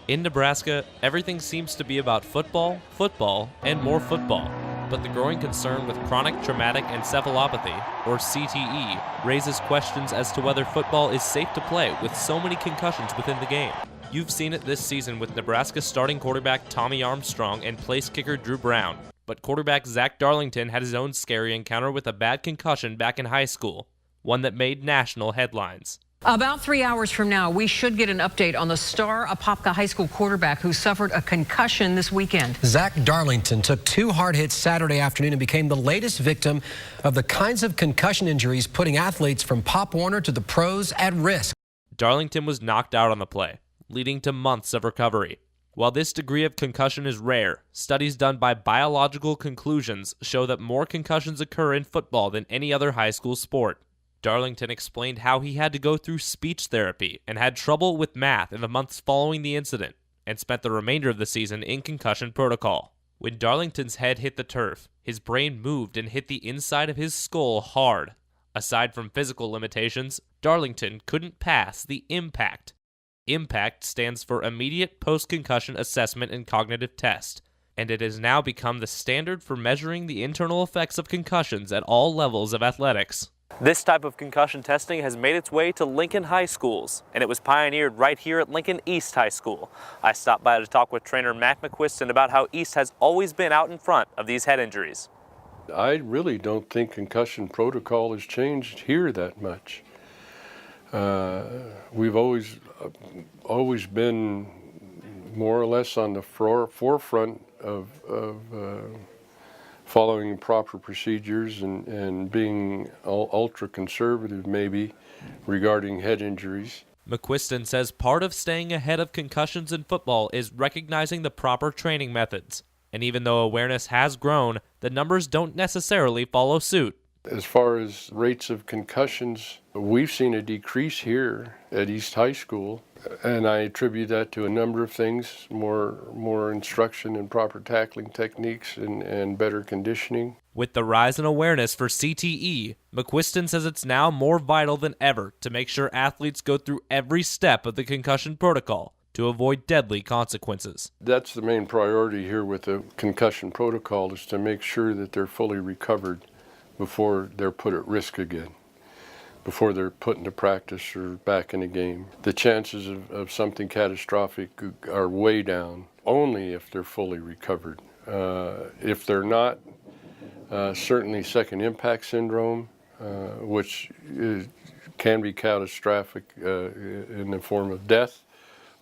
In Nebraska, everything seems to be about football, football, and more football. But the growing concern with chronic traumatic encephalopathy, or CTE, raises questions as to whether football is safe to play with so many concussions within the game. You've seen it this season with Nebraska starting quarterback Tommy Armstrong and place kicker Drew Brown. But quarterback Zack Darlington had his own scary encounter with a bad concussion back in high school, one that made national headlines. About 3 hours from now, we should get an update on the star Apopka High School quarterback who suffered a concussion this weekend. Zack Darlington took 2 hard hits Saturday afternoon and became the latest victim of the kinds of concussion injuries putting athletes from Pop Warner to the pros at risk. Darlington was knocked out on the play, leading to months of recovery. While this degree of concussion is rare, studies done by Biological Conclusions show that more concussions occur in football than any other high school sport. Darlington explained how he had to go through speech therapy and had trouble with math in the months following the incident, and spent the remainder of the season in concussion protocol. When Darlington's head hit the turf, his brain moved and hit the inside of his skull hard. Aside from physical limitations, Darlington couldn't pass the IMPACT. IMPACT stands for Immediate Post-Concussion Assessment and Cognitive Test, and it has now become the standard for measuring the internal effects of concussions at all levels of athletics. This type of concussion testing has made its way to Lincoln High Schools, and it was pioneered right here at Lincoln East High School. I stopped by to talk with trainer Matt McQuiston about how East has always been out in front of these head injuries. I really don't think concussion protocol has changed here that much. We've always been more or less on the forefront of following proper procedures and being ultra conservative maybe regarding head injuries. McQuiston says part of staying ahead of concussions in football is recognizing the proper training methods. And even though awareness has grown, the numbers don't necessarily follow suit. As far as rates of concussions, we've seen a decrease here at East High School, and I attribute that to a number of things, more instruction in proper tackling techniques and better conditioning. With the rise in awareness for CTE, McQuiston says it's now more vital than ever to make sure athletes go through every step of the concussion protocol to avoid deadly consequences. That's the main priority here with the concussion protocol, is to make sure that they're fully recovered before they're put at risk again, before they're put into practice or back in a game. The chances of something catastrophic are way down, only if they're fully recovered. If they're not, certainly second impact syndrome, which can be catastrophic in the form of death,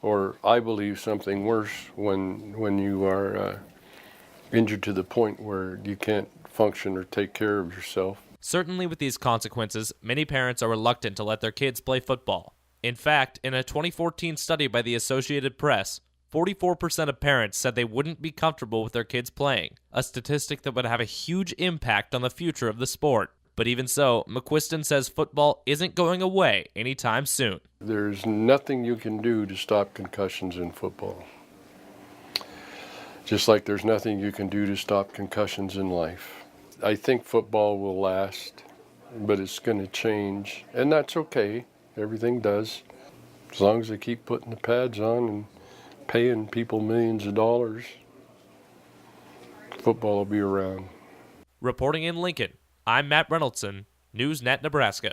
or I believe something worse when you are injured to the point where you can't function or take care of yourself. Certainly with these consequences, many parents are reluctant to let their kids play football. In fact, in a 2014 study by the Associated Press, 44% of parents said they wouldn't be comfortable with their kids playing, a statistic that would have a huge impact on the future of the sport. But even so, McQuiston says football isn't going away anytime soon. There's nothing you can do to stop concussions in football. Just like there's nothing you can do to stop concussions in life. I think football will last, but it's going to change, and that's okay. Everything does. As long as they keep putting the pads on and paying people millions of dollars, football will be around. Reporting in Lincoln, I'm Matt Reynoldson, NewsNet Nebraska.